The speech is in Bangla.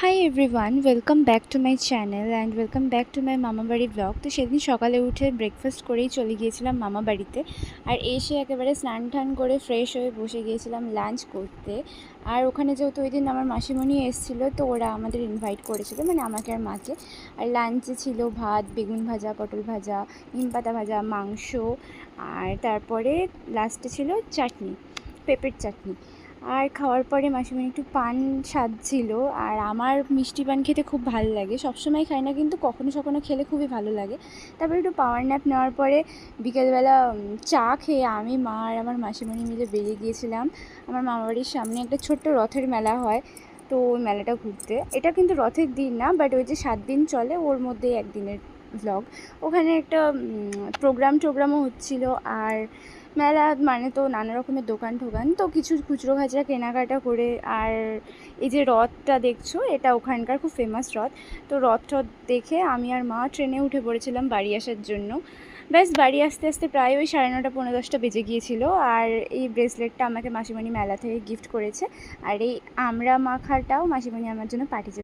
Hi everyone, welcome back to my channel and welcome back to my মামা বাড়ি ব্লগ। তো সেদিন সকালে উঠে ব্রেকফাস্ট করেই চলে গিয়েছিলাম মামা বাড়িতে। আর এসে একেবারে স্নান টান করে ফ্রেশ হয়ে বসে গিয়েছিলাম লাঞ্চ করতে। আর ওখানে যেহেতু ওই দিন আমার মাসিমণি এসেছিলো, তো ওরা আমাদের ইনভাইট করেছিল, মানে আমাকে আর মাকে। আর লাঞ্চে ছিল ভাত, বেগুন ভাজা, পটল ভাজা, নিমপাতা ভাজা, মাংস, আর তারপরে লাস্টে ছিল চাটনি, পেঁপের চাটনি। আর খাওয়ার পরে মাসিমণি একটু পান সাজছিল। আর আমার মিষ্টি পান খেতে খুব ভালো লাগে, সবসময় খাই না, কিন্তু কখনো সখনো খেলে খুবই ভালো লাগে। তারপরে একটু পাওয়ার ন্যাপ নেওয়ার পরে বিকেলবেলা চা খেয়ে আমি, মা আর আমার মাসিমণি মিলে বেরিয়ে গিয়েছিলাম আমার মামাবাড়ির সামনে একটা ছোট্ট রথের মেলা হয়, তো ওই মেলাটা ঘুরতে। এটা কিন্তু রথের দিন না, বাট ওই যে 7 দিন চলে ওর মধ্যে একদিনের ভ্লগ। ওখানে একটা প্রোগ্রামও হচ্ছিলো। আর মেলা মানে তো নানা রকমের দোকান টোকান, তো কিছু খুচরো খাচরা কেনাকাটা করে। আর এই যে রথটা দেখছো, এটা ওখানকার খুব ফেমাস রথ। তো রথ দেখে আমি আর মা ট্রেনে উঠে পড়েছিলাম বাড়ি আসার জন্য। ব্যাস বাড়ি আসতে আসতে প্রায় ওই 9:30 পৌনে 10টা বেজে গিয়েছিলো। আর এই ব্রেসলেটটা আমাকে মাসিমণি মেলা থেকে গিফট করেছে। আর এই আমড়া মাখাটাও মাসিমণি আমার জন্য পাঠিয়েছে।